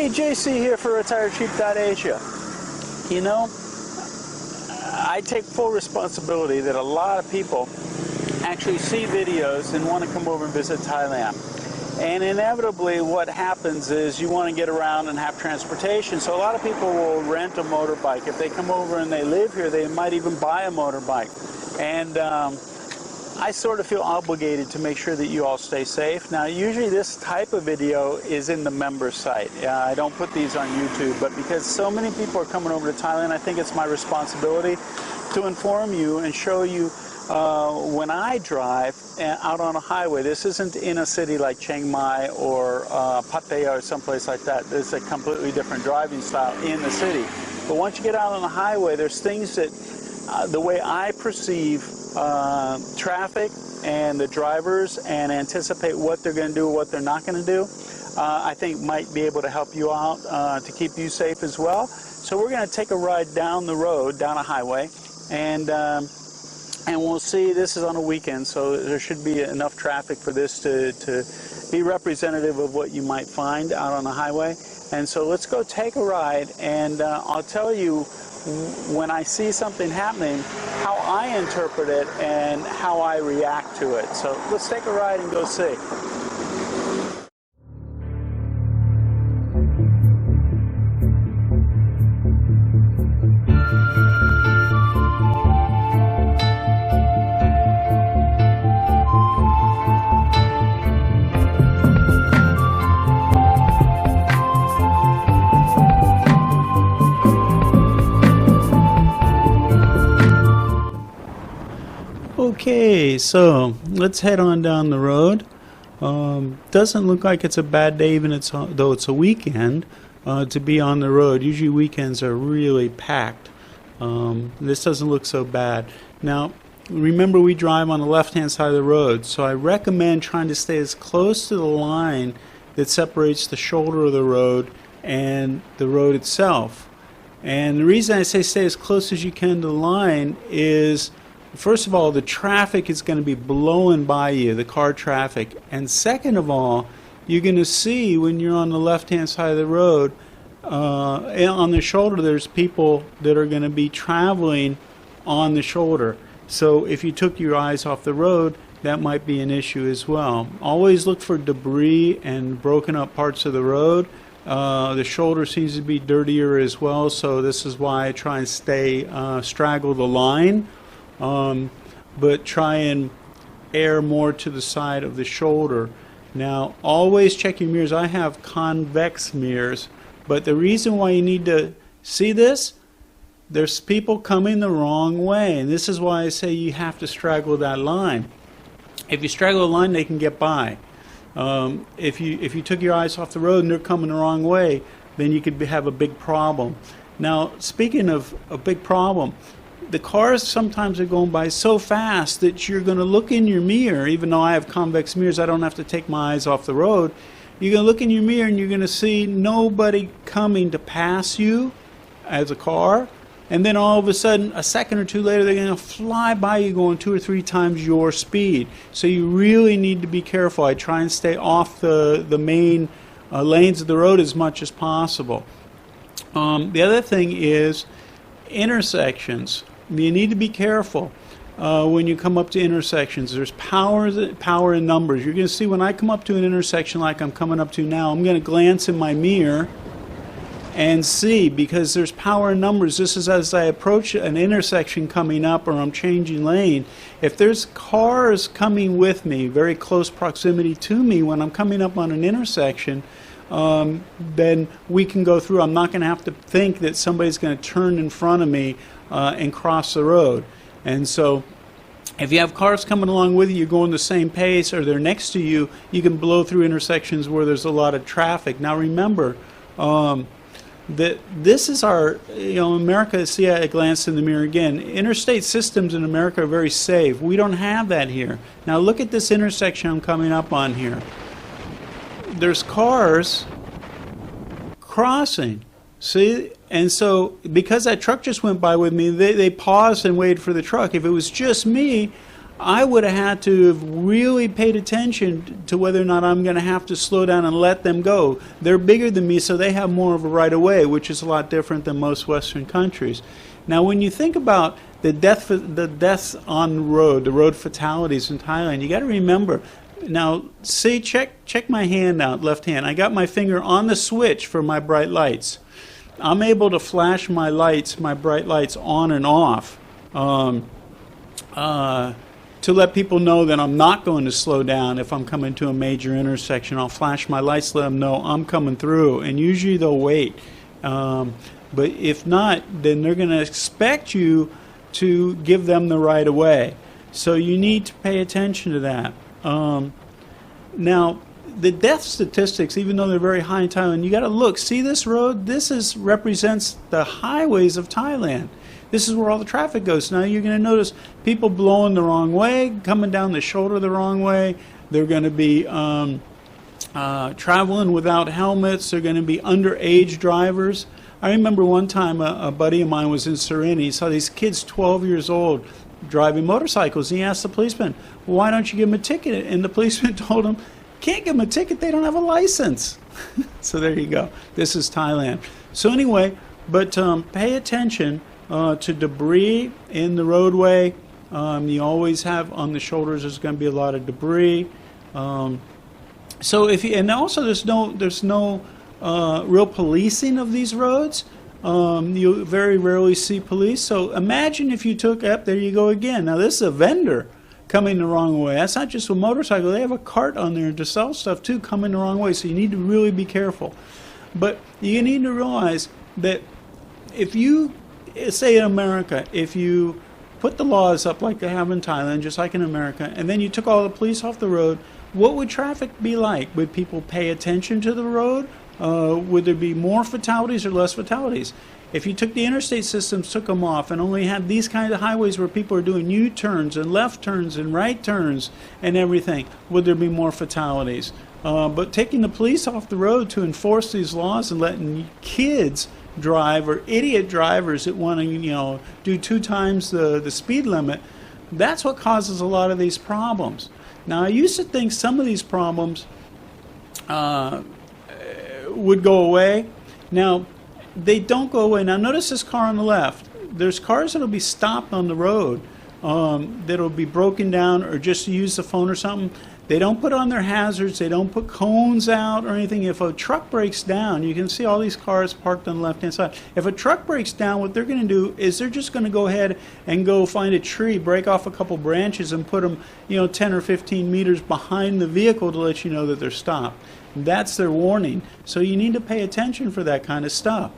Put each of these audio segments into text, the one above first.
Hey, JC here for retiredcheap.asia. You know, I take full responsibility that a lot of people actually see videos and want to come over and visit Thailand. And inevitably what happens is you want to get around and have transportation. So a lot of people will rent a motorbike. If they come over and they live here, they might even buy a motorbike. And I sort of feel obligated to make sure that you all stay safe. Now, usually this type of video is in the member site. I don't put these on YouTube, but because so many people are coming over to Thailand, I think it's my responsibility to inform you and show you when I drive out on a highway. This isn't in a city like Chiang Mai or Pattaya or someplace like that. This is a completely different driving style in the city. But once you get out on the highway, there's things that the way I perceive traffic and the drivers and anticipate what they're going to do, what they're not going to do, I think might be able to help you out to keep you safe as well. So we're going to take a ride down the road, down a highway, and we'll see. This is on a weekend, so there should be enough traffic for this to be representative of what you might find out on the highway. And so let's go take a ride, and I'll tell you when I see something happening, how I interpret it and how I react to it. So let's take a ride and go see. Okay, so let's head on down the road. Doesn't look like it's a bad day, even though it's a weekend, to be on the road. Usually weekends are really packed. This doesn't look so bad. Now, remember we drive on the left-hand side of the road, so I recommend trying to stay as close to the line that separates the shoulder of the road and the road itself. And the reason I say stay as close as you can to the line is, first of all, the traffic is going to be blowing by you, the car traffic. And second of all, you're going to see when you're on the left-hand side of the road, on the shoulder, there's people that are going to be traveling on the shoulder. So if you took your eyes off the road, that might be an issue as well. Always look for debris and broken up parts of the road. The shoulder seems to be dirtier as well, so this is why I try and stay, straggle the line. But try and err more to the side of the shoulder. Now, always check your mirrors. I have convex mirrors, but the reason why you need to see this, there's people coming the wrong way, and this is why I say you have to straggle that line. If you straggle the line, they can get by. If you took your eyes off the road and they're coming the wrong way, then you could have a big problem. Now, speaking of a big problem, the cars sometimes are going by so fast that you're going to look in your mirror. Even though I have convex mirrors, I don't have to take my eyes off the road. You're going to look in your mirror and you're going to see nobody coming to pass you as a car. And then all of a sudden, a second or two later, they're going to fly by you going 2 or 3 times your speed. So you really need to be careful. I try and stay off the main lanes of the road as much as possible. The other thing is intersections. You need to be careful when you come up to intersections. There's power in numbers. You're going to see when I come up to an intersection like I'm coming up to now, I'm going to glance in my mirror and see, because there's power in numbers. This is as I approach an intersection coming up or I'm changing lane. If there's cars coming with me, very close proximity to me when I'm coming up on an intersection, then we can go through. I'm not going to have to think that somebody's going to turn in front of me and cross the road. And so if you have cars coming along with you, you're going the same pace, or they're next to you, you can blow through intersections where there's a lot of traffic. Now remember, that this is our, America, see, I glanced in the mirror again. Interstate systems in America are very safe. We don't have that here. Now look at this intersection I'm coming up on here. There's cars crossing. See? And so because that truck just went by with me, they paused and waited for the truck. If it was just me, I would have had to have really paid attention to whether or not I'm going to have to slow down and let them go. They're bigger than me, so they have more of a right of way, which is a lot different than most Western countries. Now, when you think about the deaths on the road fatalities in Thailand, you got to remember. Now, see, check my hand out, left hand. I got my finger on the switch for my bright lights. I'm able to flash my bright lights on and off. To let people know that I'm not going to slow down if I'm coming to a major intersection. I'll flash my lights to let them know I'm coming through, and usually they'll wait. But if not, then they're going to expect you to give them the right of way. So you need to pay attention to that. Now, the death statistics, even though they're very high in Thailand, you got to look. See this road? This represents the highways of Thailand. This is where all the traffic goes. Now you're going to notice people blowing the wrong way, coming down the shoulder the wrong way. They're going to be traveling without helmets. They're going to be underage drivers. I remember one time a buddy of mine was in Surin. He saw these kids 12 years old driving motorcycles. And he asked the policeman, "Why don't you give them a ticket?" And the policeman told him, "Can't give them a ticket. They don't have a license." So there you go. This is Thailand. So anyway, but pay attention to debris in the roadway. You always have on the shoulders. There's going to be a lot of debris. So and also there's no real policing of these roads. You very rarely see police. So imagine if you took up. There you go again. Now this is a vendor coming the wrong way. That's not just a motorcycle. They have a cart on there to sell stuff too, coming the wrong way. So you need to really be careful. But you need to realize that if you say in America, if you put the laws up like they have in Thailand, just like in America, and then you took all the police off the road, what would traffic be like? Would people pay attention to the road? Would there be more fatalities or less fatalities? If you took the interstate systems, took them off, and only had these kinds of highways where people are doing U-turns and left turns and right turns and everything, would there be more fatalities? But taking the police off the road to enforce these laws and letting kids drive, or idiot drivers that want to, do 2 times the speed limit, that's what causes a lot of these problems. Now, I used to think some of these problems would go away. Now, they don't go away. Now, notice this car on the left. There's cars that'll be stopped on the road that'll be broken down or just use the phone or something. They don't put on their hazards. They don't put cones out or anything. If a truck breaks down, you can see all these cars parked on the left-hand side. If a truck breaks down, what they're going to do is they're just going to go ahead and go find a tree, break off a couple branches, and put them, 10 or 15 meters behind the vehicle to let you know that they're stopped. That's their warning. So you need to pay attention for that kind of stuff.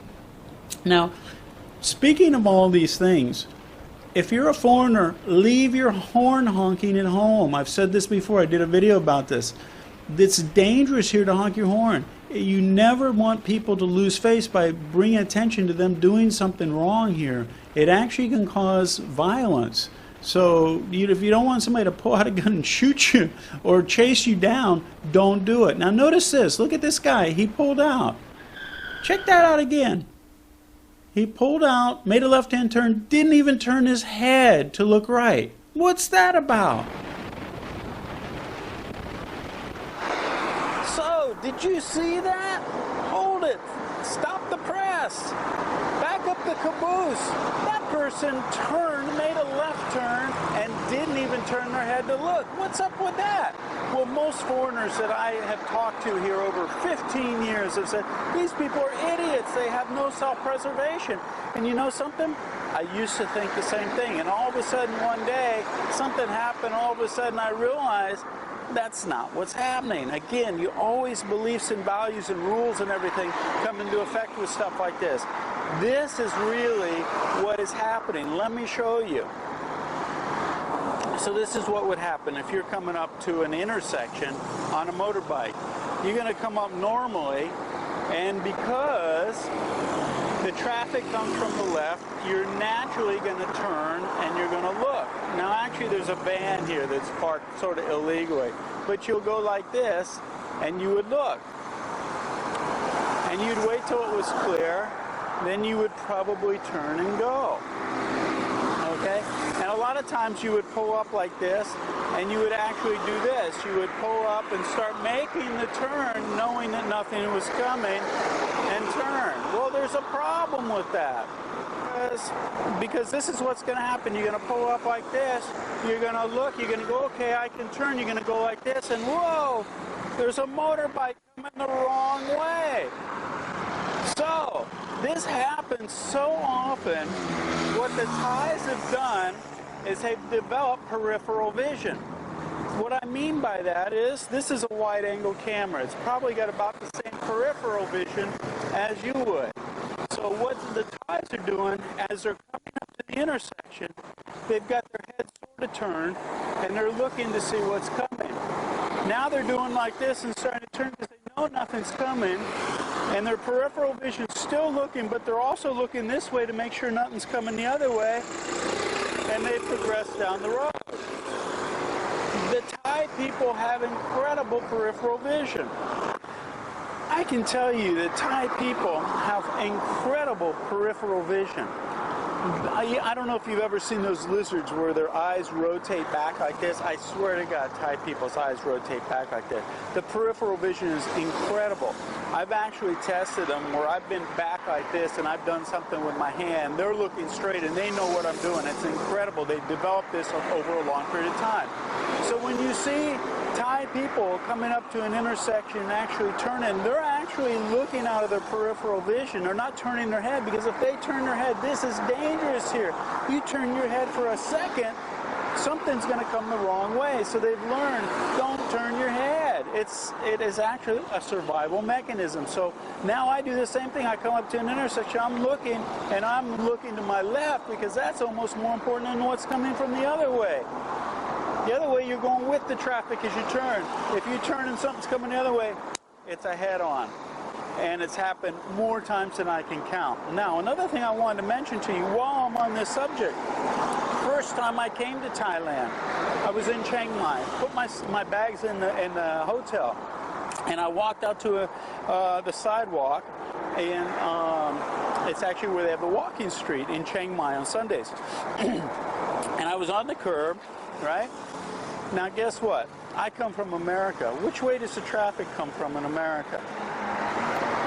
Now, speaking of all these things, if you're a foreigner, leave your horn honking at home. I've said this before. I did a video about this. It's dangerous here to honk your horn. You never want people to lose face by bringing attention to them doing something wrong here. It actually can cause violence. So if you don't want somebody to pull out a gun and shoot you or chase you down, don't do it. Now notice this. Look at this guy. He pulled out. Check that out again. He pulled out, made a left-hand turn, didn't even turn his head to look right. What's that about? So, did you see that? Hold it. Stop the press. Back up the caboose. That person made a left turn, and didn't even turn their head to look. What's up with that? Well, most foreigners that I have talked to here over 15 years have said, these people are idiots. They have no self-preservation. And you know something? I used to think the same thing. And all of a sudden one day, something happened. All of a sudden I realized that's not what's happening. Again, always beliefs and values and rules and everything come into effect with stuff like this. This is really what is happening. Let me show you. So this is what would happen if you're coming up to an intersection on a motorbike. You're going to come up normally, and because the traffic comes from the left, you're naturally going to turn and you're going to look. Now actually there's a van here that's parked sort of illegally, but you'll go like this and you would look. And you'd wait till it was clear, then you would probably turn and go. okay? And a lot of times you would pull up like this, and you would actually do this. You would pull up and start making the turn, knowing that nothing was coming, and turn. Well, there's a problem with that. Because this is what's going to happen. You're going to pull up like this. You're going to look. You're going to go, okay, I can turn. You're going to go like this, and whoa, there's a motorbike coming the wrong way. So this happens so often. What the Thais have done is they've developed peripheral vision. What I mean by that is this is a wide-angle camera. It's probably got about the same peripheral vision as you would. So what the Thais are doing as they're coming up to the intersection, they've got their head sort of turned, and they're looking to see what's coming. Now they're doing like this and starting to turn because they know nothing's coming, and their peripheral vision's still looking, but they're also looking this way to make sure nothing's coming the other way, and they progress down the road. The Thai people have incredible peripheral vision. I can tell you that Thai people have incredible peripheral vision. I don't know if you've ever seen those lizards where their eyes rotate back like this. I swear to God, Thai people's eyes rotate back like this. The peripheral vision is incredible. I've actually tested them where I've been back like this and I've done something with my hand. They're looking straight and they know what I'm doing. It's incredible. They've developed this over a long period of time. So when you see Thai people coming up to an intersection and actually turning, they're actually looking out of their peripheral vision. They're not turning their head, because if they turn their head, this is dangerous here. You turn your head for a second, something's going to come the wrong way. So they've learned, don't turn your head. It is actually a survival mechanism. So now I do the same thing. I come up to an intersection, I'm looking, and I'm looking to my left, because that's almost more important than what's coming from the other way. The other way, you're going with the traffic as you turn. If you turn and something's coming the other way, it's a head-on. And it's happened more times than I can count. Now, another thing I wanted to mention to you while I'm on this subject. First time I came to Thailand, I was in Chiang Mai. Put my bags in the hotel. And I walked out to the sidewalk. And it's actually where they have the walking street in Chiang Mai on Sundays. And I was on the curb, right? Now guess what? I come from America. Which way does the traffic come from in America?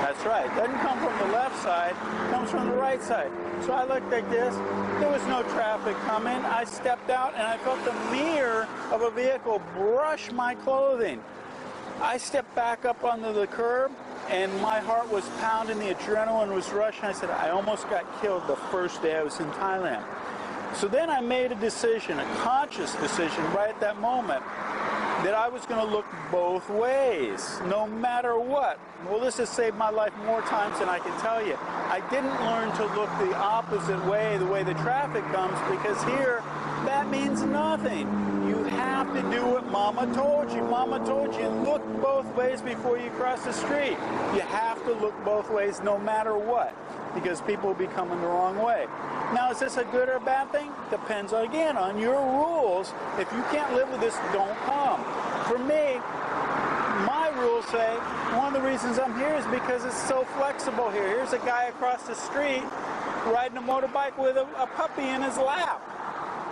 That's right. It doesn't come from the left side, it comes from the right side. So I looked like this. There was no traffic coming. I stepped out and I felt the mirror of a vehicle brush my clothing. I stepped back up onto the curb and my heart was pounding, the adrenaline was rushing. I said, I almost got killed the first day I was in Thailand. So then I made a decision, a conscious decision right at that moment, that I was going to look both ways, no matter what. Well, this has saved my life more times than I can tell you. I didn't learn to look the opposite way, the way the traffic comes, because here, that means nothing. You have to do what Mama told you. Mama told you, look both ways before you cross the street. You have to look both ways no matter what, because people will be coming the wrong way. Now, is this a good or a bad thing? Depends, again, on your rules. If you can't live with this, don't come. For me, my rules say one of the reasons I'm here is because it's so flexible here. Here's a guy across the street riding a motorbike with a puppy in his lap.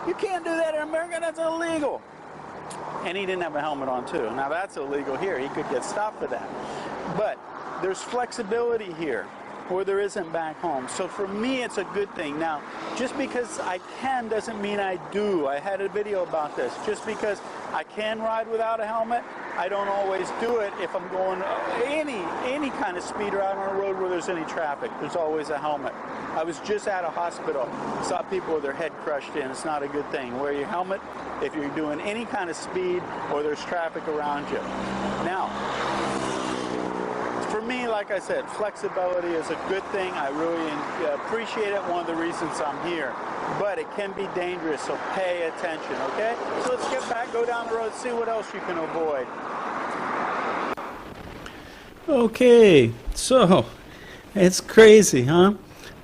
You can't do that in America. That's illegal. And he didn't have a helmet on, too. Now, that's illegal here. He could get stopped for that. But there's flexibility here where there isn't back home. So for me, it's a good thing. Now, just because I can doesn't mean I do. I had a video about this. Just because I can ride without a helmet, I don't always do it if I'm going any kind of speed or out on a road where there's any traffic. There's always a helmet. I was just at a hospital. Saw people with their head crushed in. It's not a good thing. Wear your helmet if you're doing any kind of speed or there's traffic around you. Now, for me, like I said, flexibility is a good thing. I really appreciate it. One of the reasons I'm here. But it can be dangerous, so pay attention, okay? So let's get back, go down the road, see what else you can avoid. Okay, so it's crazy, huh?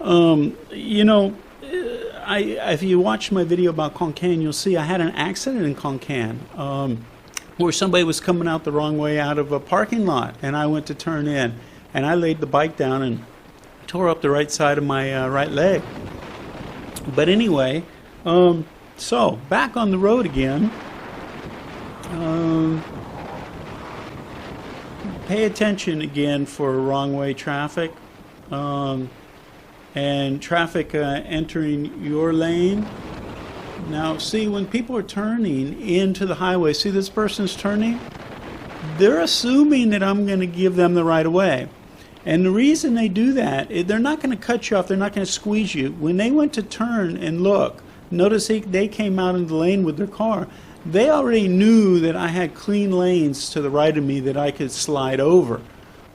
You know, if you watch my video about Khon Kaen, you'll see I had an accident in Khon Kaen. Where somebody was coming out the wrong way out of a parking lot, and I went to turn in, and I laid the bike down and tore up the right side of my right leg. But anyway, So, back on the road again. Um, Pay attention again for wrong way traffic. Um, and traffic entering your lane. Now, see, when people are turning into the highway, see this person's turning? They're assuming that I'm going to give them the right of way. And the reason they do that, they're not going to cut you off, they're not going to squeeze you. When they went to turn and look, notice they came out in the lane with their car. They already knew that I had clean lanes to the right of me that I could slide over.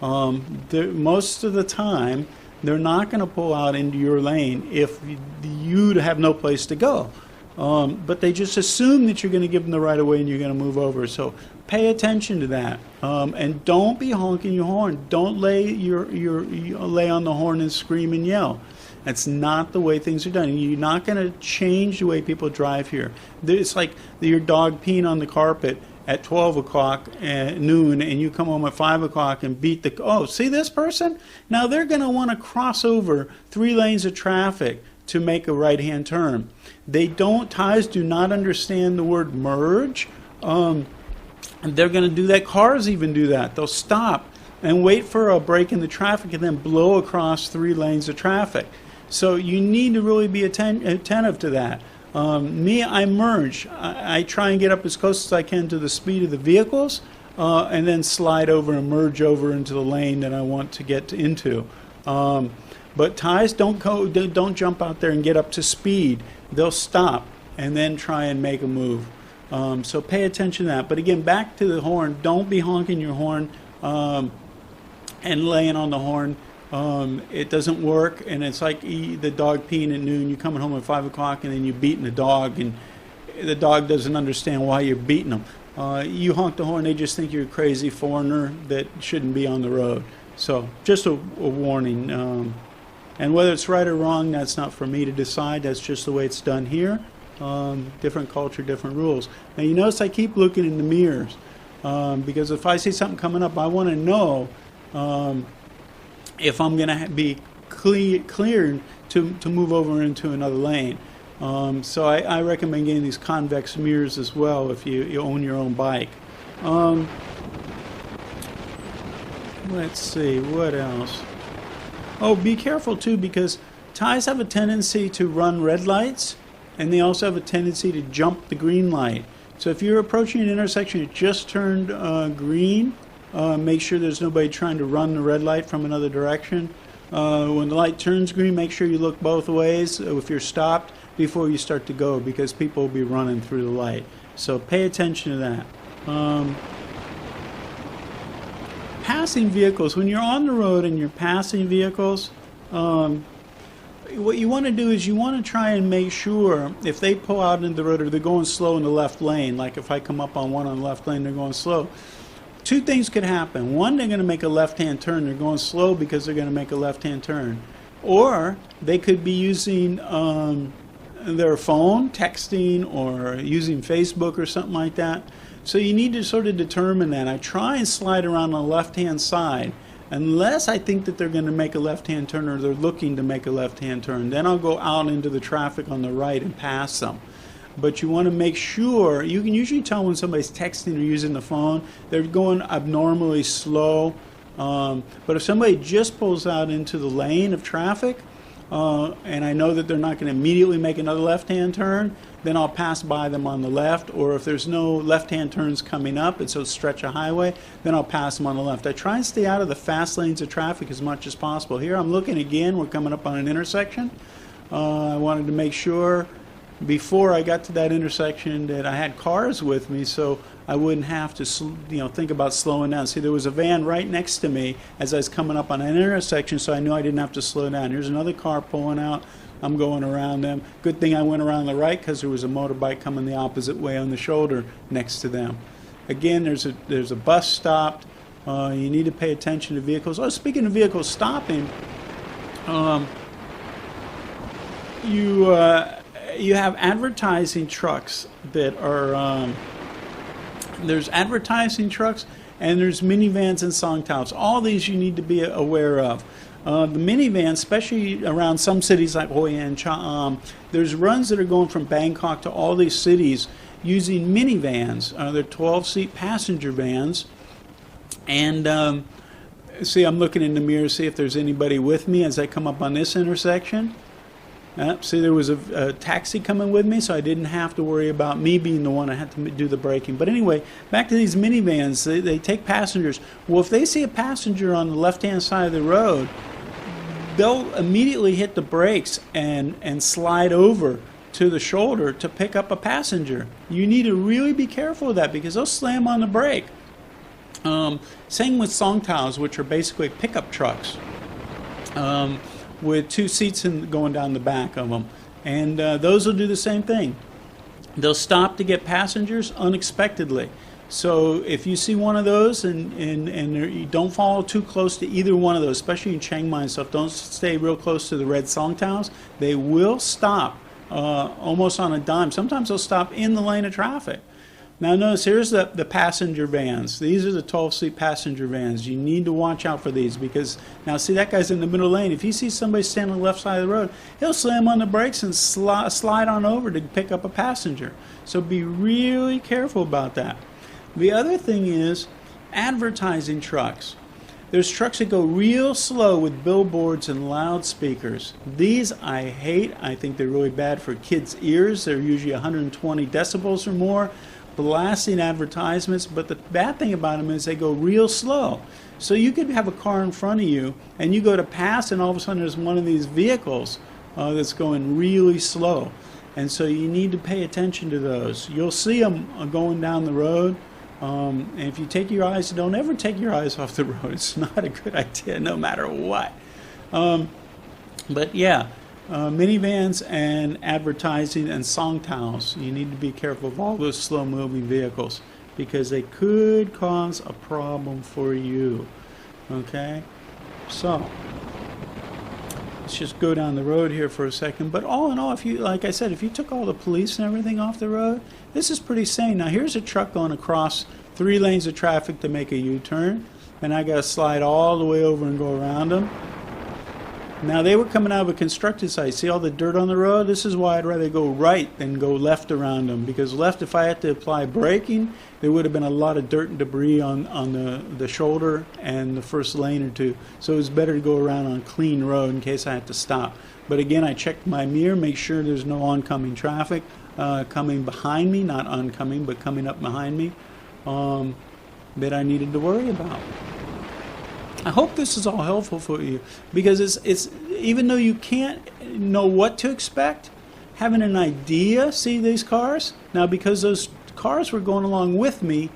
Most of the time, they're not going to pull out into your lane if you have no place to go. But they just assume that you're going to give them the right of way and you're going to move over. So pay attention to that, and don't be honking your horn. Don't lay lay on the horn and scream and yell. That's not the way things are done. You're not going to change the way people drive here. It's like your dog peeing on the carpet at 12 o'clock at noon, and you come home at 5 o'clock and beat the... Oh, see this person? Now they're going to want to cross over 3 lanes of traffic to make a right-hand turn. Thais do not understand the word merge. And they're going to do that. Cars even do that. They'll stop and wait for a break in the traffic and then blow across 3 lanes of traffic. So you need to really be attentive to that. I merge. I try and get up as close as I can to the speed of the vehicles, and then slide over and merge over into the lane that I want to get into. But Thais don't jump out there and get up to speed. They'll stop and then try and make a move. So pay attention to that. But again, back to the horn. Don't be honking your horn and laying on the horn. It doesn't work, and it's like the dog peeing at noon. You're coming home at 5 o'clock, and then you're beating the dog, and the dog doesn't understand why you're beating them. You honk the horn, they just think you're a crazy foreigner that shouldn't be on the road. So just a warning. And whether it's right or wrong, that's not for me to decide. That's just the way it's done here. Different culture, different rules. Now you notice I keep looking in the mirrors, because if I see something coming up, I want to know if I'm going to be cleared to move over into another lane. So I recommend getting these convex mirrors as well if you own your own bike. Let's see, what else? Oh, be careful too, because Thais have a tendency to run red lights, and they also have a tendency to jump the green light. So if you're approaching an intersection that just turned green, make sure there's nobody trying to run the red light from another direction. When the light turns green, make sure you look both ways if you're stopped before you start to go, because people will be running through the light. So pay attention to that. Passing vehicles. When you're on the road and you're passing vehicles, what you want to do is you want to try and make sure if they pull out into the road or they're going slow in the left lane, like if I come up on one on the left lane, they're going slow. 2 things could happen. One, they're going to make a left-hand turn. They're going slow because they're going to make a left-hand turn. Or they could be using their phone, texting, or using Facebook or something like that. So you need to sort of determine that. I try and slide around on the left-hand side unless I think that they're going to make a left-hand turn or they're looking to make a left-hand turn. Then I'll go out into the traffic on the right and pass them. But you want to make sure, you can usually tell when somebody's texting or using the phone, they're going abnormally slow. But if somebody just pulls out into the lane of traffic, and I know that they're not going to immediately make another left-hand turn, then I'll pass by them on the left. Or if there's no left-hand turns coming up, it's a stretch of highway, then I'll pass them on the left. I try and stay out of the fast lanes of traffic as much as possible. Here I'm looking again, we're coming up on an intersection. I wanted to make sure before I got to that intersection that I had cars with me, so I wouldn't have to think about slowing down. See, there was a van right next to me as I was coming up on an intersection, so I knew I didn't have to slow down. Here's another car pulling out. I'm going around them. Good thing I went around the right because there was a motorbike coming the opposite way on the shoulder next to them. Again, there's a bus stopped. You need to pay attention to vehicles. Oh, speaking of vehicles stopping, you have advertising trucks that are, there's advertising trucks and there's minivans and song touts. All these you need to be aware of. The minivans, especially around some cities like Hoi An, Cha, there's runs that are going from Bangkok to all these cities using minivans. They're 12-seat passenger vans. And see, I'm looking in the mirror to see if there's anybody with me as I come up on this intersection. See, there was a taxi coming with me, so I didn't have to worry about me being the one that had to do the braking. But anyway, back to these minivans. They take passengers. Well, if they see a passenger on the left-hand side of the road, they'll immediately hit the brakes and slide over to the shoulder to pick up a passenger. You need to really be careful of that because they'll slam on the brake. Same with songtaos, which are basically pickup trucks. With 2 seats going down the back of them. And those will do the same thing. They'll stop to get passengers unexpectedly. So if you see one of those and you don't follow too close to either one of those, especially in Chiang Mai and stuff, don't stay real close to the red songtaos. They will stop almost on a dime. Sometimes they'll stop in the lane of traffic. Now notice here's the passenger vans. These are the 12-seat passenger vans. You need to watch out for these because now see that guy's in the middle lane. If he sees somebody standing on the left side of the road, he'll slam on the brakes and slide on over to pick up a passenger. So be really careful about that. The other thing is advertising trucks. There's trucks that go real slow with billboards and loudspeakers. These I hate. I think they're really bad for kids' ears. They're usually 120 decibels or more. Blasting advertisements, but the bad thing about them is they go real slow. So you could have a car in front of you and you go to pass and all of a sudden there's one of these vehicles that's going really slow. And so you need to pay attention to those. You'll see them going down the road. And if you take your eyes, don't ever take your eyes off the road. It's not a good idea no matter what. But yeah. Minivans and advertising and songtaos. You need to be careful of all those slow-moving vehicles because they could cause a problem for you. Okay? So, let's just go down the road here for a second. But all in all, if you, like I said, if you took all the police and everything off the road, this is pretty sane. Now, here's a truck going across 3 lanes of traffic to make a U-turn, and I got to slide all the way over and go around them. Now they were coming out of a constructed site. See all the dirt on the road? This is why I'd rather go right than go left around them. Because left, if I had to apply braking, there would have been a lot of dirt and debris on the shoulder and the first lane or two. So it was better to go around on a clean road in case I had to stop. But again, I checked my mirror, make sure there's no oncoming traffic coming behind me, not oncoming, but coming up behind me that I needed to worry about. I hope this is all helpful for you because it's even though you can't know what to expect, having an idea, see these cars? Now because those cars were going along with me,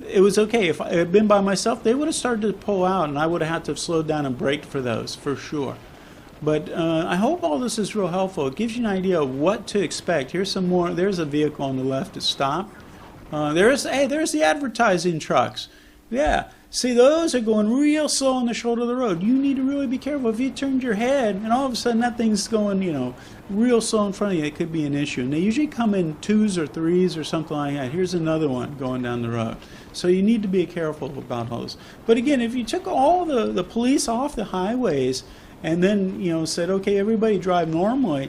it was okay. If I had been by myself, they would have started to pull out and I would have had to have slowed down and brake for those, for sure. But I hope all this is real helpful. It gives you an idea of what to expect. Here's some more. There's a vehicle on the left that stopped. There's the advertising trucks. Yeah. See, those are going real slow on the shoulder of the road. You need to really be careful. If you turned your head and all of a sudden that thing's going, real slow in front of you, it could be an issue. And they usually come in 2s or 3s or something like that. Here's another one going down the road. So you need to be careful about all this. But again, if you took all the police off the highways and then, said, okay, everybody drive normally,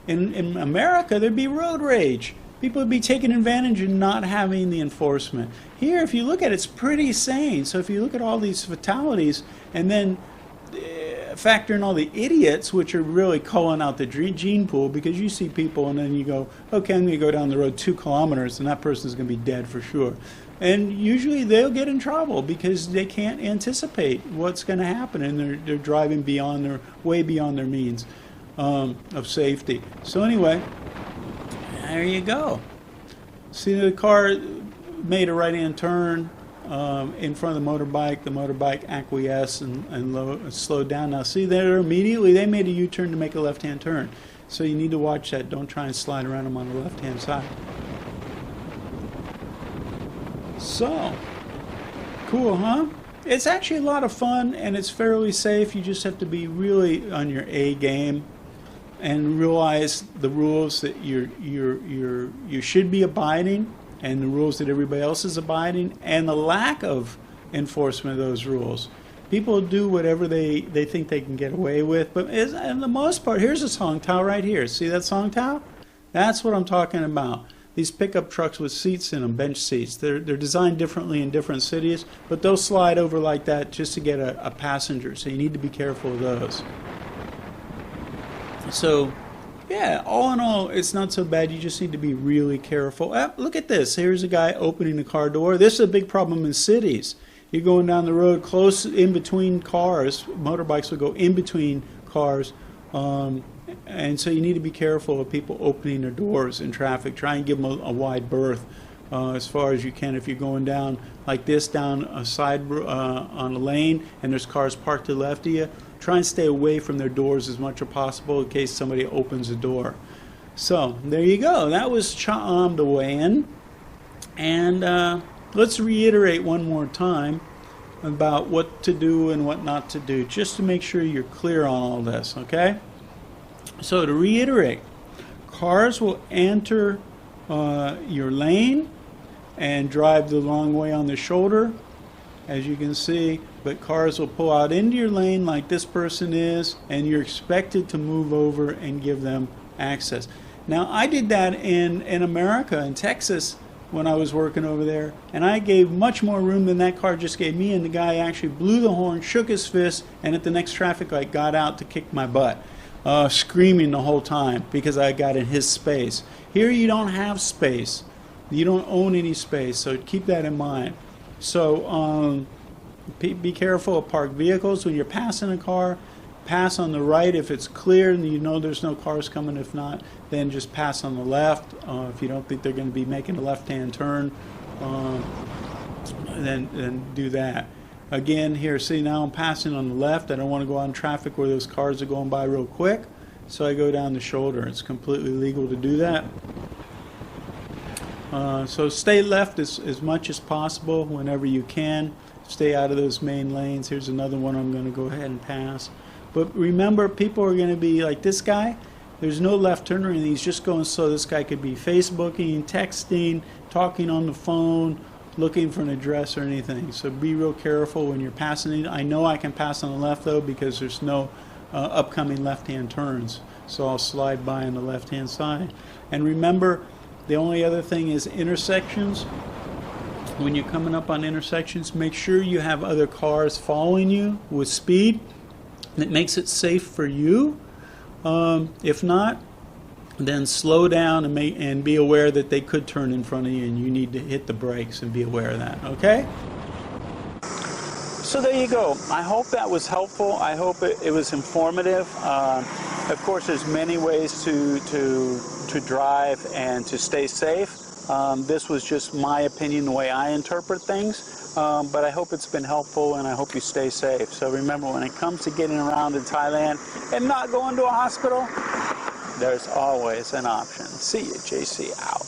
in America, there'd be road rage. People would be taking advantage and not having the enforcement. Here, if you look at it, it's pretty sane. So if you look at all these fatalities and then factor in all the idiots, which are really calling out the gene pool, because you see people and then you go, okay, I'm going to go down the road 2 kilometers and that person's going to be dead for sure. And usually they'll get in trouble because they can't anticipate what's going to happen and they're driving way beyond their means of safety. So anyway, there you go. See, the car made a right-hand turn in front of the motorbike acquiesced and slowed down. Now see there, immediately they made a U-turn to make a left-hand turn. So you need to watch that. Don't try and slide around them on the left-hand side. So, cool, huh? It's actually a lot of fun and it's fairly safe. You just have to be really on your A game and realize the rules that you should be abiding and the rules that everybody else is abiding and the lack of enforcement of those rules. People do whatever they think they can get away with, but in the most part, here's a song towel right here. See that song towel? That's what I'm talking about. These pickup trucks with seats in them, bench seats, they're designed differently in different cities, but they'll slide over like that just to get a passenger, so you need to be careful of those. So, yeah, all in all, it's not so bad. You just need to be really careful. Look at this. Here's a guy opening the car door. This is a big problem in cities. You're going down the road close in between cars. Motorbikes will go in between cars. And so you need to be careful of people opening their doors in traffic. Try and give them a wide berth as far as you can. If you're going down like this, down a side on a lane, and there's cars parked to the left of you, try and stay away from their doors as much as possible in case somebody opens the door. So there you go. That was Cha'am the weigh-in. And let's reiterate one more time about what to do and what not to do, just to make sure you're clear on all this, okay? So to reiterate, cars will enter your lane and drive the long way on the shoulder, as you can see, but cars will pull out into your lane like this person is, and you're expected to move over and give them access. Now, I did that in America, in Texas, when I was working over there, and I gave much more room than that car just gave me, and the guy actually blew the horn, shook his fist, and at the next traffic light got out to kick my butt, screaming the whole time because I got in his space. Here you don't have space. You don't own any space, so keep that in mind. So be careful of parked vehicles. When you're passing a car, pass on the right if it's clear and you know there's no cars coming. If not, then just pass on the left. If you don't think they're going to be making a left-hand turn, then do that. Again, here, see, now I'm passing on the left. I don't want to go on traffic where those cars are going by real quick, so I go down the shoulder. It's completely legal to do that. So stay left as much as possible whenever you can. Stay out of those main lanes. Here's another one I'm going to go ahead and pass. But remember, people are going to be like this guy. There's no left turn or anything. He's just going slow. This guy could be Facebooking, texting, talking on the phone, looking for an address or anything. So be real careful when you're passing. I know I can pass on the left, though, because there's no upcoming left-hand turns. So I'll slide by on the left-hand side. And remember, the only other thing is intersections. When you're coming up on intersections, make sure you have other cars following you with speed that makes it safe for you. If not, then slow down and be aware that they could turn in front of you, and you need to hit the brakes and be aware of that, okay? So there you go. I hope that was helpful. I hope it was informative. Of course, there's many ways to drive and to stay safe. This was just my opinion, the way I interpret things, but I hope it's been helpful, and I hope you stay safe. So remember, when it comes to getting around in Thailand and not going to a hospital, there's always an option. See you, JC out.